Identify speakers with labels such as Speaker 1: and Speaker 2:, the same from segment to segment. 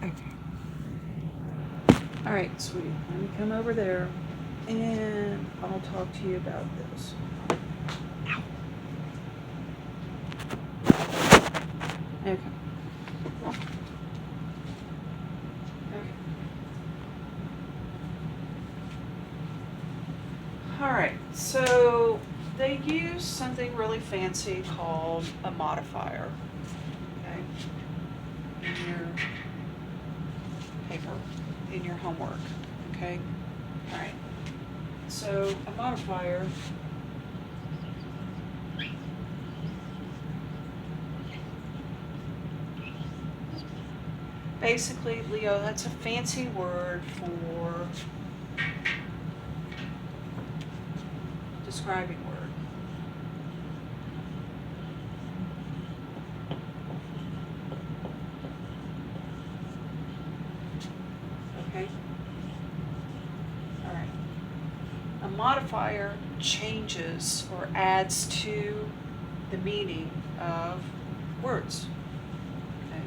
Speaker 1: Okay. All right, sweetie. Let me come over there and I'll talk to you about this. Okay. Okay. All right. So they use something really fancy called a modifier. Okay. In your paper, in your homework. Okay. All right. So a modifier basically, Leo, that's a fancy word for describing word. Okay? All right. A modifier changes or adds to the meaning of words. Okay?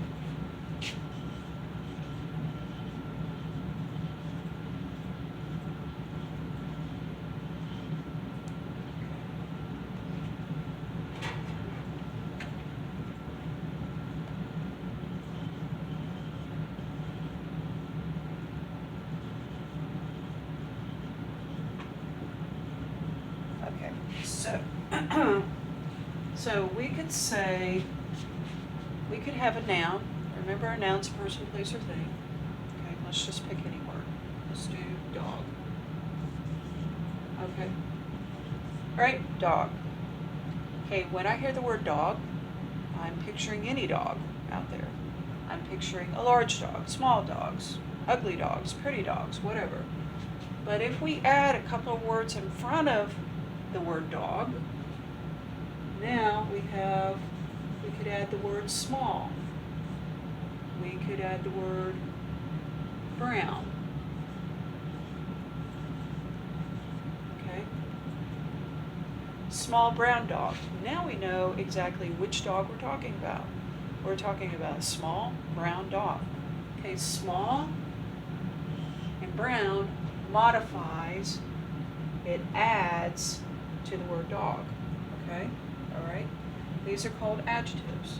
Speaker 1: Okay, so, so we could say, we could have a noun. Remember, a noun's a person, place, or thing. Okay, let's just pick any word. Let's do dog. Okay. All right, dog. Okay, when I hear the word dog, I'm picturing any dog out there. I'm picturing a large dog, small dogs, ugly dogs, pretty dogs, whatever. But if we add a couple of words in front of the word dog, now we could add the word small. We could add the word brown. Okay? Small brown dog. Now we know exactly which dog we're talking about. We're talking about a small brown dog. Okay, small and brown modifies, it adds to the word dog. Okay? All right? These are called adjectives.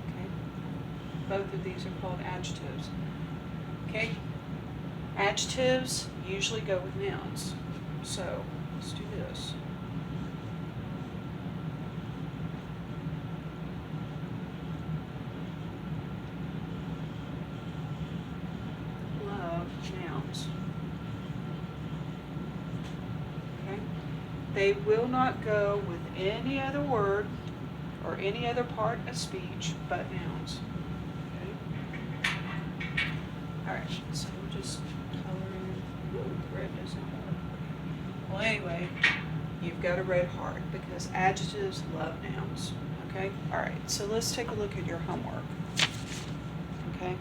Speaker 1: Okay? Both of these are called adjectives. Okay? Adjectives usually go with nouns. So, let's do this. Love nouns. Okay? They will not go with any other word or any other part of speech but nouns. Okay? Alright, so we'll just color in. Ooh, the red does not work. Well, anyway, you've got a red heart because adjectives love nouns. Okay? Alright, so let's take a look at your homework. Okay?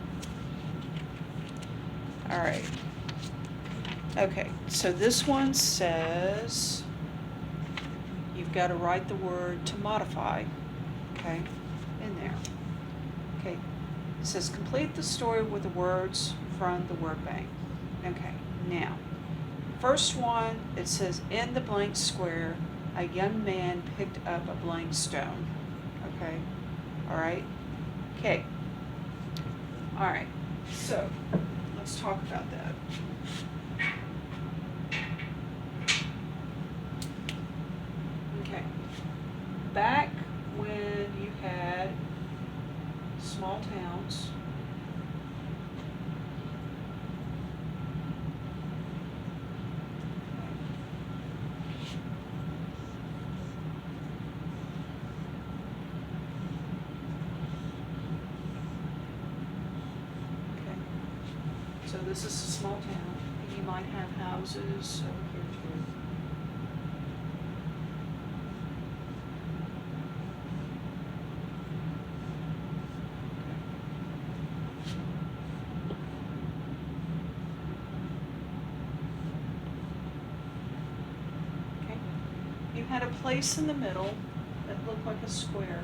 Speaker 1: Alright. Okay, so this one says you've got to write the word to modify, okay, in there. Okay, it says complete the story with the words from the word bank. Okay, now, first one, it says in the blank square, a young man picked up a blank stone. Okay, all right, okay, all right, so let's talk about that. Okay, back when you had small towns, okay, so this is a small town, and you might have houses over here too. Okay, you had a place in the middle look like a square.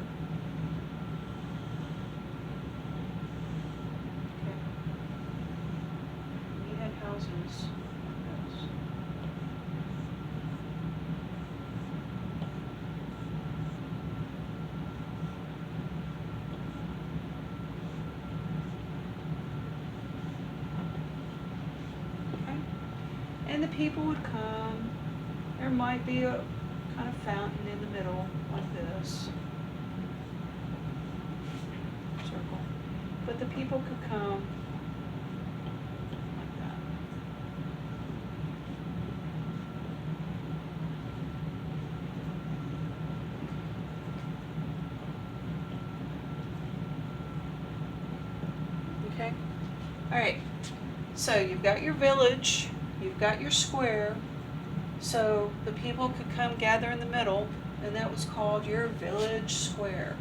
Speaker 1: Okay. We had houses like this. Okay. And the people would come. There might be a kind of fountain in the middle, like this. Circle. But the people could come like that. Okay? Alright. So you've got your village, you've got your square. So the people could come gather in the middle, and that was called your village square.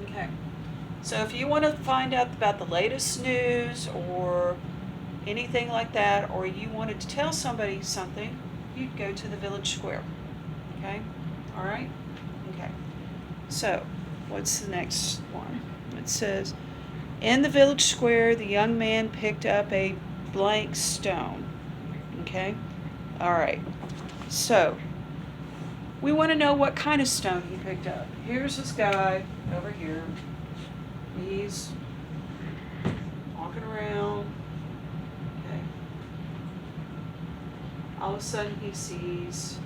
Speaker 1: Okay. So if you want to find out about the latest news or anything like that, or you wanted to tell somebody something, you'd go to the village square. Okay? All right? Okay. So, what's the next one? It says, in the village square, the young man picked up a blank stone. Okay? All right. So, we want to know what kind of stone he picked up. Here's this guy over here. He's walking around. Okay. All of a sudden he sees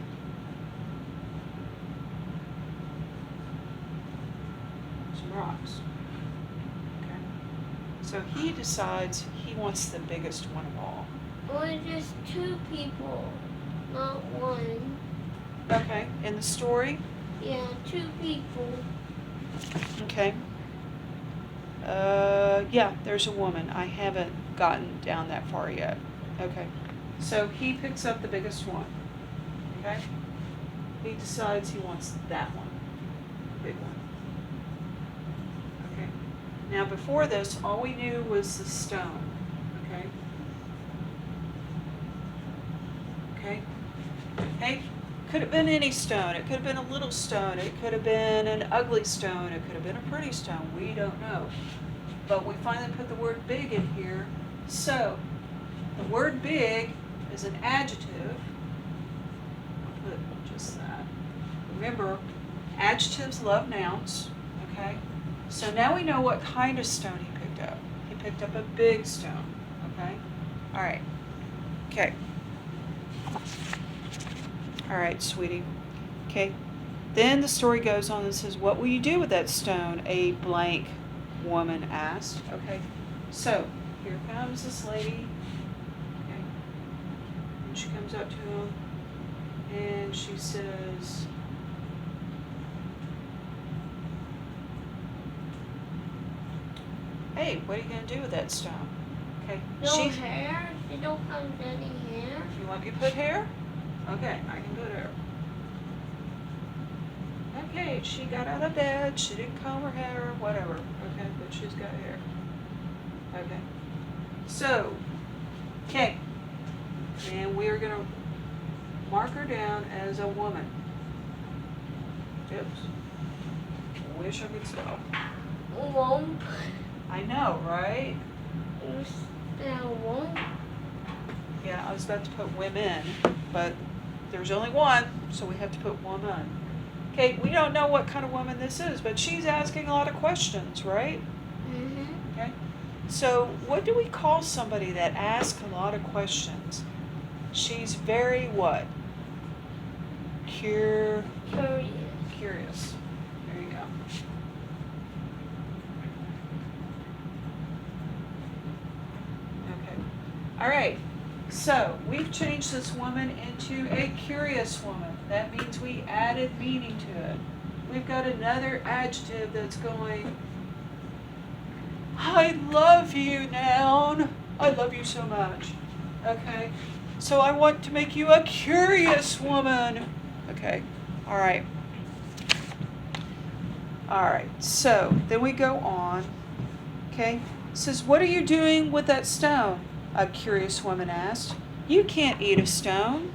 Speaker 1: some rocks. Okay. So he decides he wants the biggest one of all.
Speaker 2: Or just two people, not one.
Speaker 1: Okay. In the story?
Speaker 2: Yeah, two people.
Speaker 1: Okay. Yeah, there's a woman. I haven't gotten down that far yet. Okay. So he picks up the biggest one. Okay? He decides he wants that one. Big one. Okay. Now before this, all we knew was the stone. Okay? Okay? Hey, could have been any stone. It could have been a little stone. It could have been an ugly stone. It could have been a pretty stone. We don't know. But we finally put the word big in here. So, the word big is an adjective. I'll put just that. Remember, adjectives love nouns. Okay? So now we know what kind of stone he picked up. He picked up a big stone. Okay? All right. Okay. All right, sweetie. Okay. Then the story goes on and says, what will you do with that stone? A blank woman asked. Okay. So, here comes this lady. Okay. And she comes up to him and she says, hey, what are you going to do with that stone? Okay.
Speaker 2: No hair? They don't have any hair?
Speaker 1: You want me to put hair? Okay, I can put hair. Okay, she got out of bed, she didn't comb her hair, whatever. Okay, but she's got hair. Okay. So, okay. And we are going to mark her down as a woman. Oops. I wish I could spell.
Speaker 2: Womp.
Speaker 1: I know, right?
Speaker 2: You spell womp?
Speaker 1: Yeah, I was about to put women, but there's only one, so we have to put woman. Okay, we don't know what kind of woman this is, but she's asking a lot of questions, right?
Speaker 2: Mm-hmm.
Speaker 1: Okay. So what do we call somebody that asks a lot of questions? She's very what? Curious. Curious. There you go. Okay. All right. So we've changed this woman into a curious woman. That means we added meaning to it. We've got another adjective that's going, I love you, noun. I love you so much. Okay. So I want to make you a curious woman. Okay. All right. All right. So then we go on. Okay. It says, what are you doing with that stone? a curious woman asked. You can't eat a stone.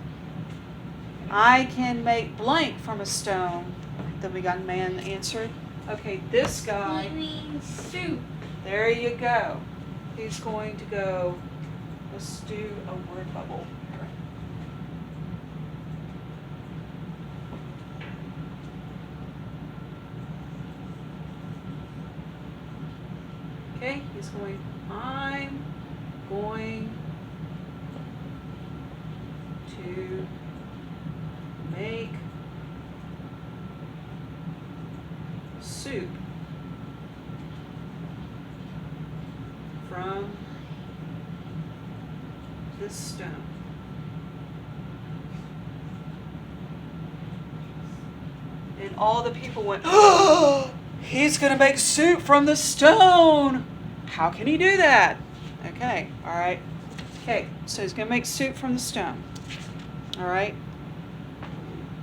Speaker 1: I can make blank from a stone, the young man answered. Okay, this guy.
Speaker 2: He means soup.
Speaker 1: There you go. He's going to go. Let's do a word bubble. Okay, he's going, I'm going to make soup from this stone. And all the people went, oh, he's going to make soup from the stone. How can he do that? Okay, all right. Okay, so he's going to make soup from the stone. All right.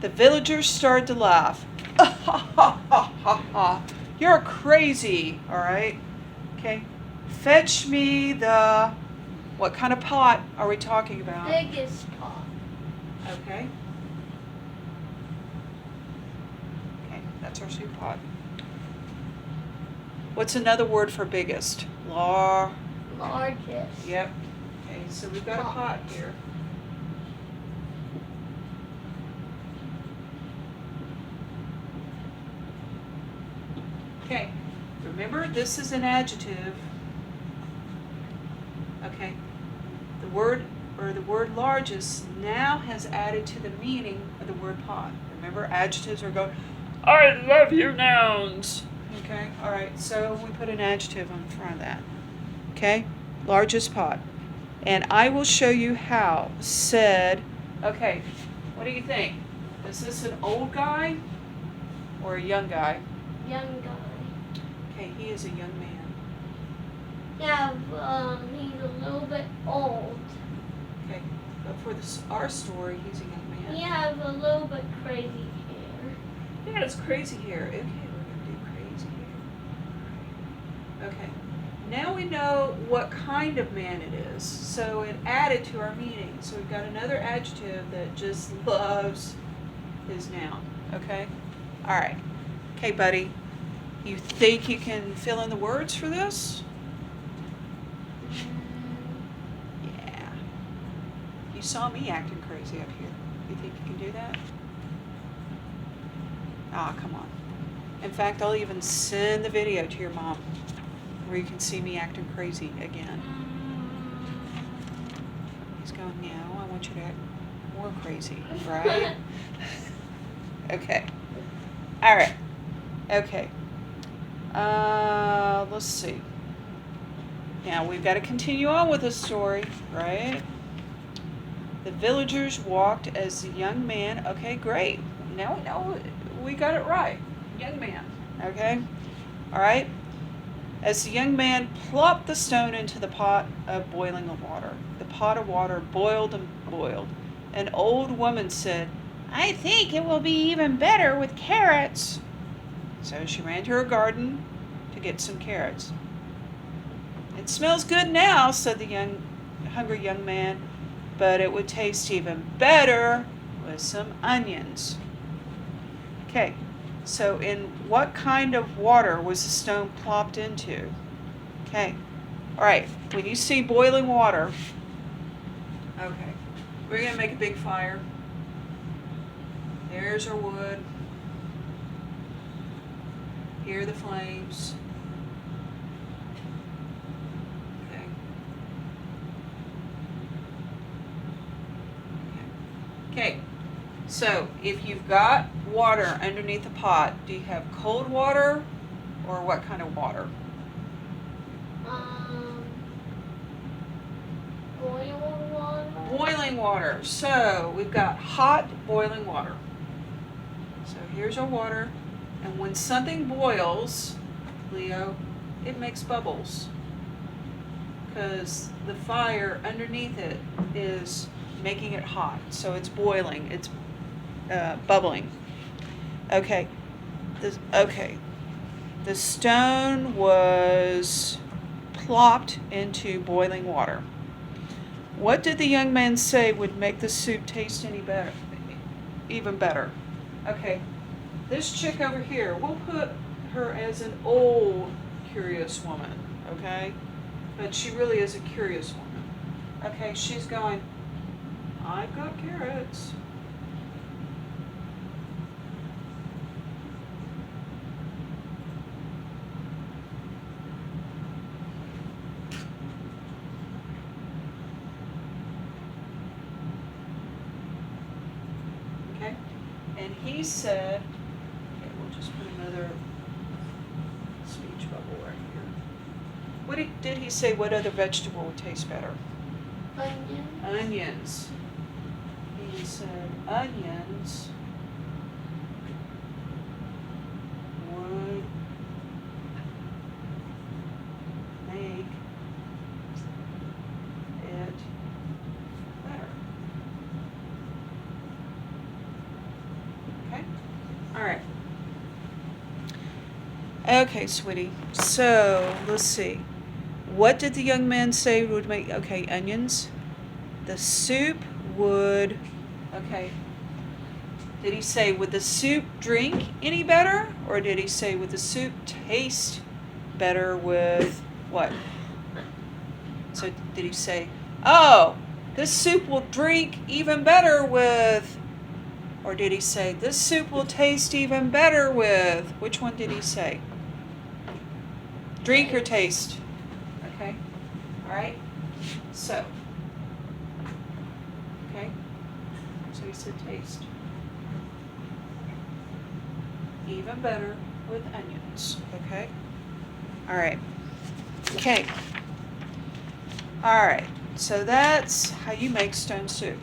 Speaker 1: The villagers started to laugh. You're crazy, all right? Okay. Fetch me the, what kind of pot are we talking about?
Speaker 2: Biggest pot.
Speaker 1: Okay. Okay, that's our soup pot. What's another word for biggest?
Speaker 2: Largest.
Speaker 1: Yep. Okay, so we've got a pot here. Okay, remember this is an adjective. Okay, the word largest now has added to the meaning of the word pot. Remember, adjectives are going, I love you nouns. Okay, all right, so we put an adjective in front of that. Okay, largest pot. And I will show you how, said, okay, what do you think? Is this an old guy or a young guy?
Speaker 2: Young guy.
Speaker 1: Okay, he is a young man.
Speaker 2: Yeah, he's a little bit old.
Speaker 1: Okay, but for this, our story, he's a young man.
Speaker 2: He has a little bit crazy hair.
Speaker 1: Yeah, it's crazy hair. Okay, we're going to do crazy hair. Okay, now we know what kind of man it is. So it added to our meaning. So we've got another adjective that just loves his noun. Okay? All right. Okay, buddy. You think you can fill in the words for this? Yeah. You saw me acting crazy up here. You think you can do that? Ah, come on. In fact, I'll even send the video to your mom where you can see me acting crazy again. He's going, no, I want you to act more crazy, right? Okay. All right. Okay. Let's see. Now we've got to continue on with the story, right? The villagers walked as the young man. Okay, great. Now we know we got it right. Young man. Okay? All right? As the young man plopped the stone into the pot of boiling water. The pot of water boiled and boiled. An old woman said, I think it will be even better with carrots. So she ran to her garden to get some carrots. It smells good now, said the hungry young man, but it would taste even better with some onions. Okay, so in what kind of water was the stone plopped into? Okay, all right, when you see boiling water, okay, we're going to make a big fire. There's our wood. Here are the flames. Okay. Okay. So if you've got water underneath the pot, do you have cold water or what kind of water?
Speaker 2: Boiling water.
Speaker 1: Boiling water. So we've got hot boiling water. So here's our water. And when something boils, Leo, it makes bubbles. Because the fire underneath it is making it hot. So it's boiling. It's bubbling. Okay. The stone was plopped into boiling water. What did the young man say would make the soup taste any better? Even better. Okay. This chick over here, we'll put her as an old curious woman, okay? But she really is a curious woman. Okay, she's going, I've got carrots. Okay, and he said, okay, we'll just put another speech bubble right here. What did he say? What other vegetable would taste better?
Speaker 2: Onion.
Speaker 1: Onions. He said onions would make it better. Okay? All right. Okay, sweetie. So, let's see. What did the young man say would make, okay, onions? The soup would, okay. Did he say, would the soup drink any better? Or did he say, would the soup taste better with what? So, did he say, oh, this soup will drink even better with, or did he say, this soup will taste even better with, which one did he say? Drink or taste? Okay, all right, so, okay, so he said taste. Even better with onions, okay? All right, okay. All right, so that's how you make stone soup.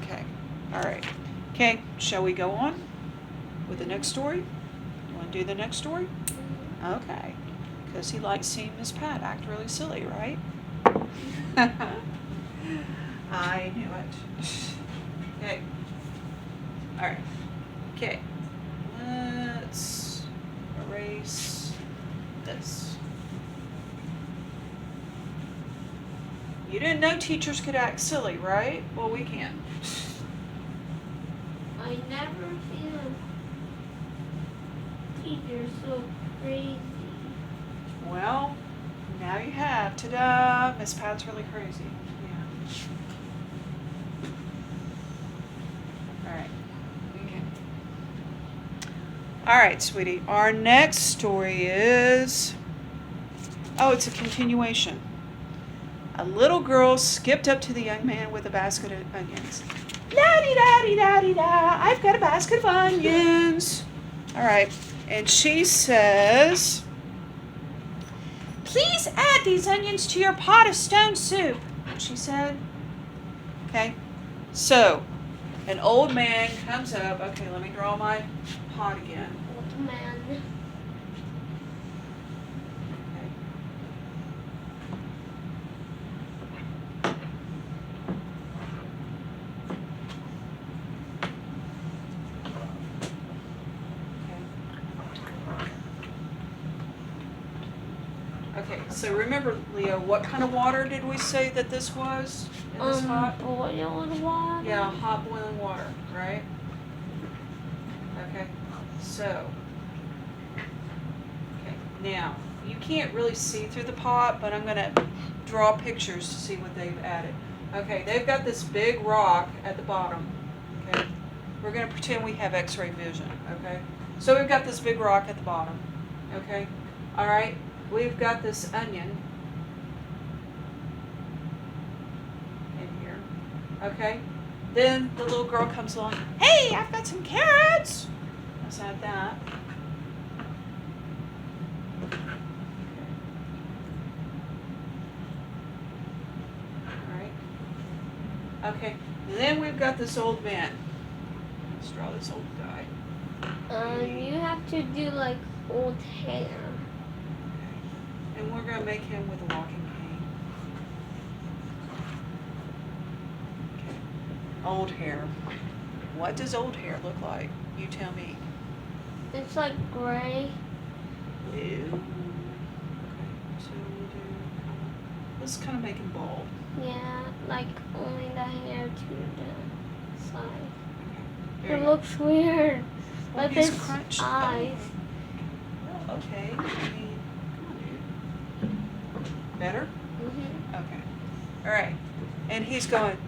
Speaker 1: Okay, all right. Okay, shall we go on with the next story? You want to do the next story? Okay, because he likes seeing Miss Pat act really silly, right? I knew it. Okay, all right. Okay, let's erase this. You didn't know teachers could act silly, right? Well, we can.
Speaker 2: I never seen a teacher so crazy.
Speaker 1: Well, now you have. Ta-da! Miss Pat's really crazy. Yeah. All right. Okay. All right, sweetie. Our next story is, oh, it's a continuation. A little girl skipped up to the young man with a basket of onions. La-di-da-di-da-di-da, I've got a basket of onions. All right, and she says, please add these onions to your pot of stone soup, she said. Okay, so an old man comes up. Okay, let me draw my pot again.
Speaker 2: Old man.
Speaker 1: Okay, so remember, Leo, what kind of water did we say that this was in this pot?
Speaker 2: Boiling water.
Speaker 1: Yeah, hot boiling water, right? Okay, so, okay, now, you can't really see through the pot, but I'm gonna draw pictures to see what they've added. Okay, they've got this big rock at the bottom, okay? We're gonna pretend we have x-ray vision, okay? So we've got this big rock at the bottom, okay? All right, we've got this onion in here, okay? Then the little girl comes along, hey, I've got some carrots. Let's add that. Okay, then we've got this old man. Let's draw this old guy.
Speaker 2: You have to do like old hair.
Speaker 1: Okay. And we're going to make him with a walking cane. Okay. Old hair. What does old hair look like? You tell me.
Speaker 2: It's like gray.
Speaker 1: Blue. Okay, so we'll do, let's kind of make him bald.
Speaker 2: Yeah, like the side.
Speaker 1: There
Speaker 2: It
Speaker 1: you go.
Speaker 2: looks weird.
Speaker 1: Well,
Speaker 2: With
Speaker 1: he's
Speaker 2: its
Speaker 1: crunched.
Speaker 2: eyes.
Speaker 1: Oh, okay. I mean, come on, dude. Better?
Speaker 2: Mm-hmm.
Speaker 1: Okay. All right. And he's going,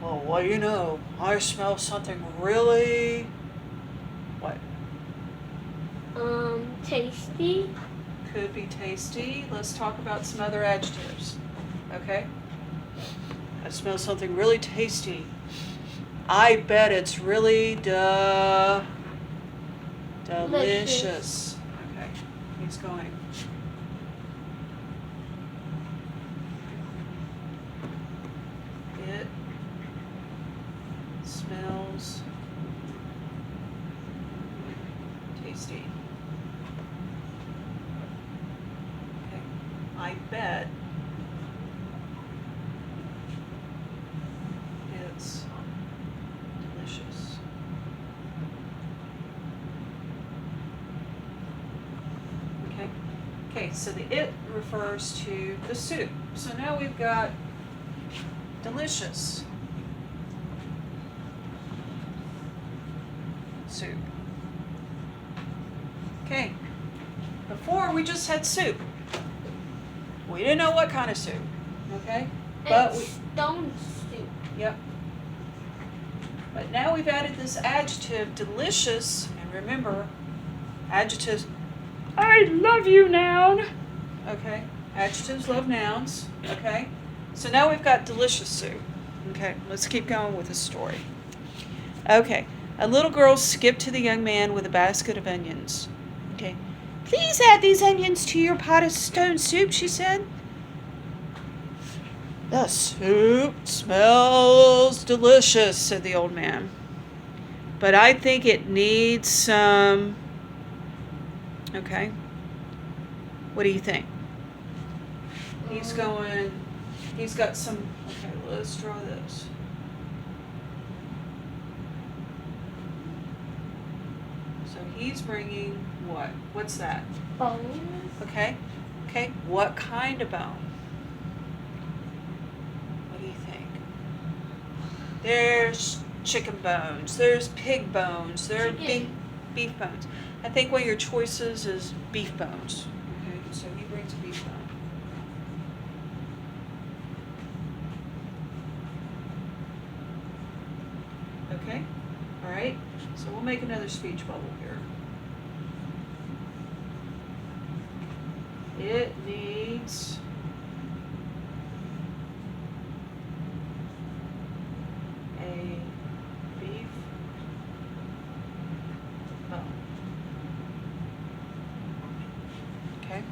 Speaker 1: well, what do you know? I smell something really, what?
Speaker 2: Tasty.
Speaker 1: Could be tasty. Let's talk about some other adjectives. Okay? I smell something really tasty. I bet it's really delicious. Okay. He's going. It smells tasty. Okay. I bet it's delicious. Okay. Okay, so the it refers to the soup. So now we've got delicious soup. Okay. Before we just had soup. We didn't know what kind of soup. Okay? But
Speaker 2: It's
Speaker 1: we
Speaker 2: stone soup.
Speaker 1: Yep. But now we've added this adjective, delicious, and remember, adjectives, I love you, noun. Okay? Adjectives love nouns. Okay? So now we've got delicious soup. Okay, let's keep going with the story. Okay, a little girl skipped to the young man with a basket of onions. Okay, please add these onions to your pot of stone soup, she said. The soup smells delicious, said the old man. But I think it needs some. Okay. What do you think? He's got some. Okay, let's draw this. So he's bringing what? What's that?
Speaker 2: Bones.
Speaker 1: Okay. Okay. What kind of bone? What do you think? There's chicken bones. There's pig bones. There are beef bones. I think one of your choices is beef bones. Okay. So he brings a beef bone. Okay. All right. So we'll make another speech bubble here. It needs a beef bone. Okay.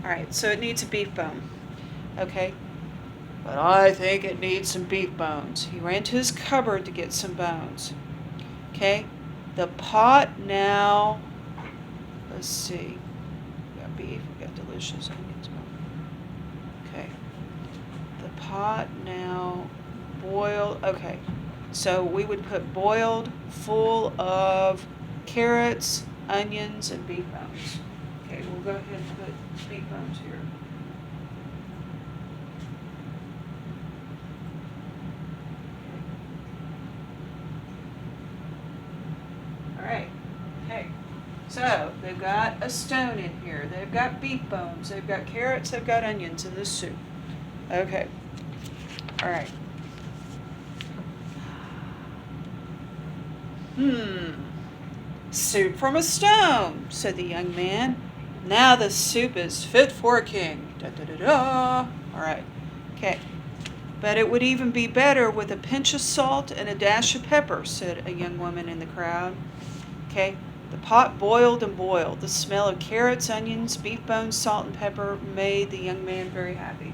Speaker 1: All right. So it needs a beef bone. Okay. But I think it needs some beef bones. He ran to his cupboard to get some bones. Okay. The pot now. Let's see. We got beef. We got delicious onions. Okay. The pot now boiled. Okay. So we would put boiled, full of carrots, onions, and beef bones. Okay. We'll go ahead and put beef bones here. All right. Okay. So they've got a stone in here. They've got beef bones. They've got carrots. They've got onions in this soup. Okay. All right. Soup from a stone, said the young man. Now the soup is fit for a king. Da da da da. All right. Okay. But it would even be better with a pinch of salt and a dash of pepper, said a young woman in the crowd. Okay. The pot boiled and boiled. The smell of carrots, onions, beef bones, salt, and pepper made the young man very happy.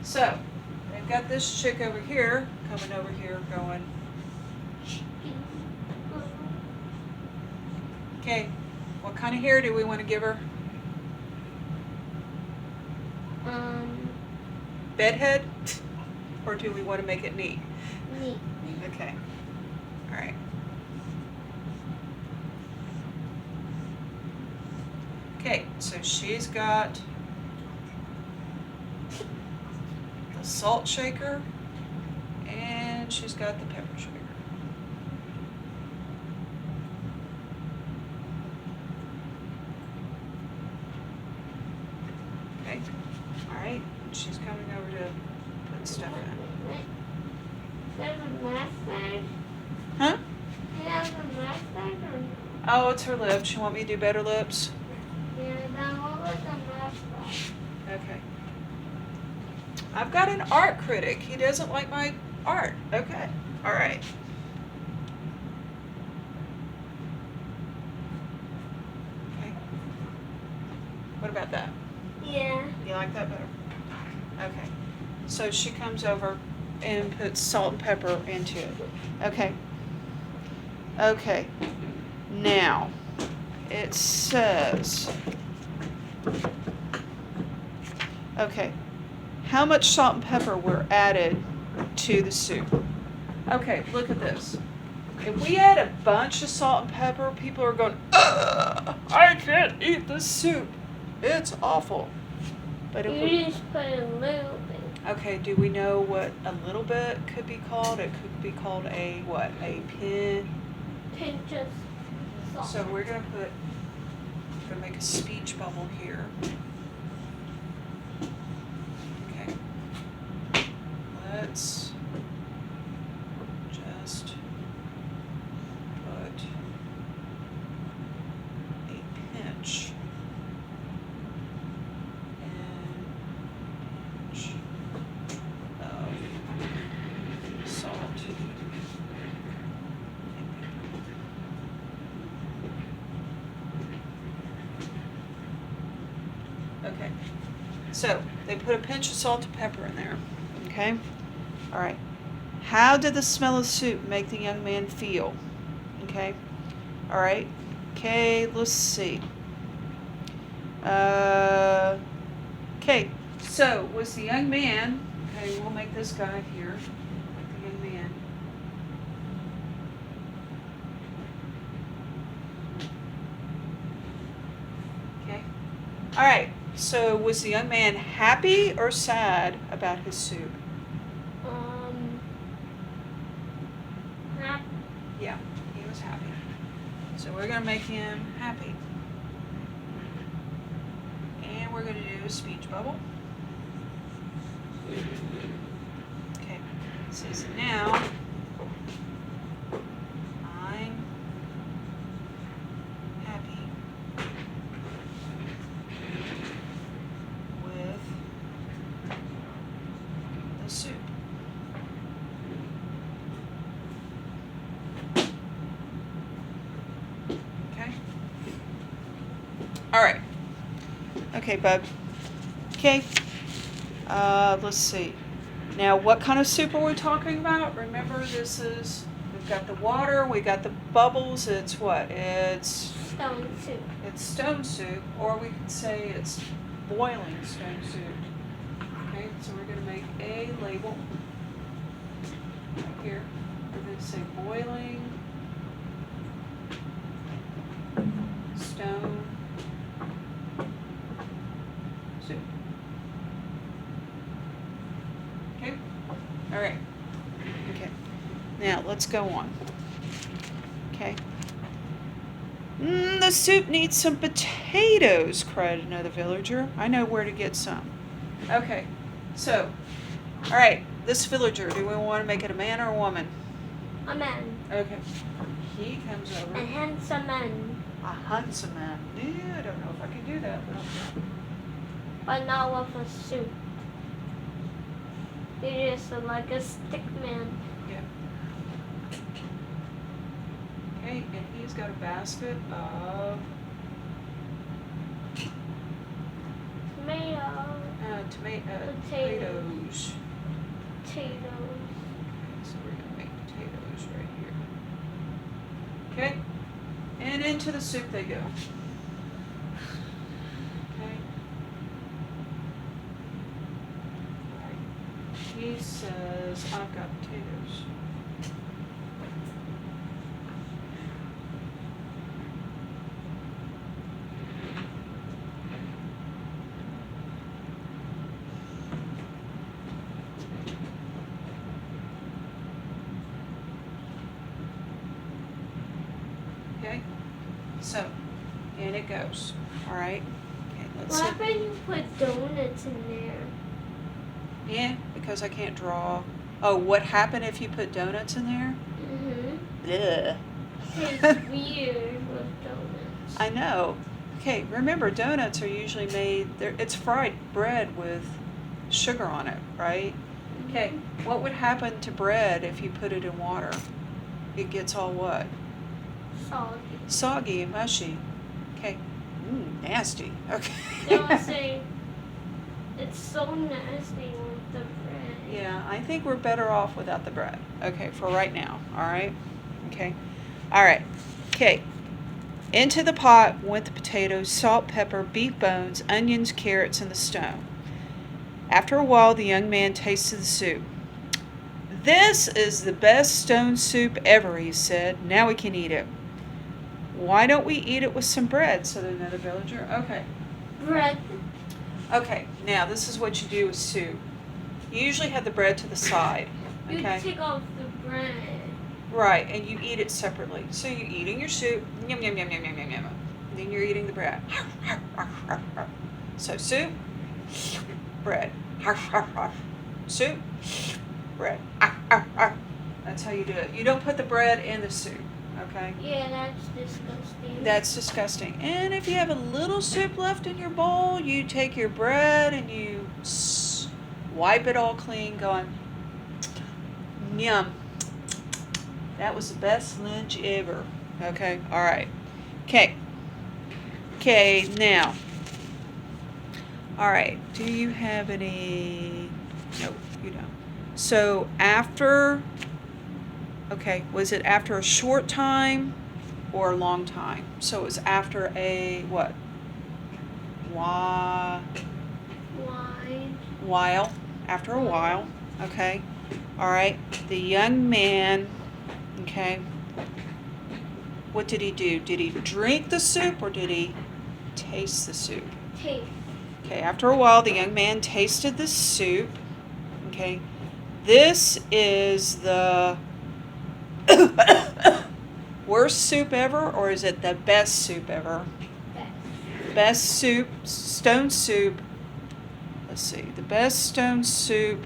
Speaker 1: So, they've got this chick over here, coming over here, going, okay, what kind of hair do we want to give her? Bedhead? Or do we want to make it neat?
Speaker 2: Neat.
Speaker 1: Okay. All right. Okay, so she's got the the salt shaker, and she's got the pepper shaker. Okay, all right, she's coming over to put stuff in.
Speaker 2: There's a mustache.
Speaker 1: Huh?
Speaker 2: He has a mustache or no?
Speaker 1: Oh, it's her lips. You want me to do better lips?
Speaker 2: Yeah, then what was the mustache?
Speaker 1: Okay. I've got an art critic. He doesn't like my art. Okay. All right. Okay. What about that?
Speaker 2: Yeah.
Speaker 1: You like that better? Okay. So she comes over and puts salt and pepper into it. Okay. Okay. Now, it says, okay, how much salt and pepper were added to the soup? Okay, look at this. If we add a bunch of salt and pepper, people are going, ugh, I can't eat this soup. It's awful. But if we,
Speaker 2: You just put a little bit.
Speaker 1: okay, do we know what a little bit could be called? It could be called a what? A pinch.
Speaker 2: Pinch of salt.
Speaker 1: So we're gonna make a speech bubble here. Okay. Let's just put a pinch and pinch of salt. Okay, so they put a pinch of salt and pepper in there, okay? All right, how did the smell of soup make the young man feel? Okay, all right, okay, let's see. Okay, so was the young man, okay, we'll make this guy here, the young man. Okay, all right. So was the young man happy or sad about his soup?
Speaker 2: Happy.
Speaker 1: Yeah, he was happy. So we're going to make him happy. And we're going to do a speech bubble. Okay, it says now, I'm happy with the soup. Okay. All right. Okay, bub. Okay. Let's see. Now, what kind of soup are we talking about? Remember, we've got the water, we got the bubbles. It's what? It's
Speaker 2: Stone soup.
Speaker 1: It's stone soup, or we could say it's boiling stone soup. Okay, so we're going to make a label right here. We're going to say boiling stone soup. Okay? All right. Okay. Now, let's go on. Okay. The soup needs some potatoes, cried another villager. I know where to get some. Okay, so, all right, this villager, do we want to make it a man or a woman?
Speaker 2: A man.
Speaker 1: Okay. He comes over.
Speaker 2: A handsome man.
Speaker 1: A handsome man. Yeah, I don't know if I can do that.
Speaker 2: But not with a soup. He just like a stick man.
Speaker 1: Yeah. Okay, and he's got a basket of
Speaker 2: Tomato.
Speaker 1: potatoes.
Speaker 2: Potatoes.
Speaker 1: Okay, so we're gonna make potatoes right here. Okay, and into the soup they go. Okay. Alright. He says, I've got potatoes. So, in it goes. All right. Okay, let's
Speaker 2: What
Speaker 1: see.
Speaker 2: happened you put donuts in there?
Speaker 1: Yeah, because I can't draw. Oh, what happened if you put donuts in there?
Speaker 2: Mm-hmm.
Speaker 1: Ugh.
Speaker 2: Tastes weird with donuts.
Speaker 1: I know. Okay, remember donuts are usually made, it's fried bread with sugar on it, right? Okay, what would happen to bread if you put it in water? It gets all what?
Speaker 2: Soggy.
Speaker 1: Soggy and mushy. Okay. Nasty. Okay.
Speaker 2: They would say it's so nasty with the bread.
Speaker 1: Yeah, I think we're better off without the bread. Okay, for right now. All right? Okay. All right. Okay. Into the pot went the potatoes, salt, pepper, beef bones, onions, carrots, and the stone. After a while, the young man tasted the soup. "This is the best stone soup ever," he said. "Now we can eat it." "Why don't we eat it with some bread?" said another villager. Okay.
Speaker 2: Bread.
Speaker 1: Okay, now this is what you do with soup. You usually have the bread to the side.
Speaker 2: You
Speaker 1: Okay?
Speaker 2: take off the bread.
Speaker 1: Right, and you eat it separately. So you're eating your soup, yum, yum, yum, yum, yum, yum, yum. Then you're eating the bread. So soup, bread. Soup, bread. That's how you do it. You don't put the bread in the soup, okay?
Speaker 2: Yeah, that's disgusting.
Speaker 1: That's disgusting. And if you have a little soup left in your bowl, you take your bread and you wipe it all clean, going, yum. That was the best lunch ever. Okay, all right. Okay. Okay, now. All right, do you have any? Nope, you don't. So after, okay, was it after a short time or a long time? So it was after a what?
Speaker 2: Why?
Speaker 1: While. After a while. Okay. All right. The young man, okay, what did he do? Did he drink the soup or did he taste the soup?
Speaker 2: Taste.
Speaker 1: Okay, after a while, the young man tasted the soup. Okay, this is the worst soup ever, or is it the best soup ever? Best soup, stone soup. Let's see, the best stone soup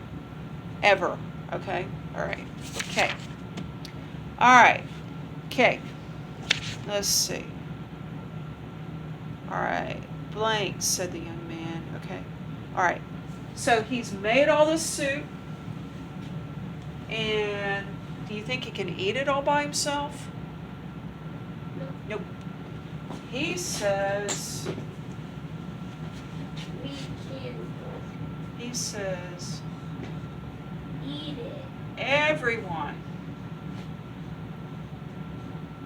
Speaker 1: ever. Okay, all right. Okay. All right. Okay. Let's see. All right. Blank, said the young man. Okay. All right. So he's made all this soup. And do you think he can eat it all by himself?
Speaker 2: No.
Speaker 1: Nope. He says,
Speaker 2: We can
Speaker 1: he says,
Speaker 2: eat it.
Speaker 1: everyone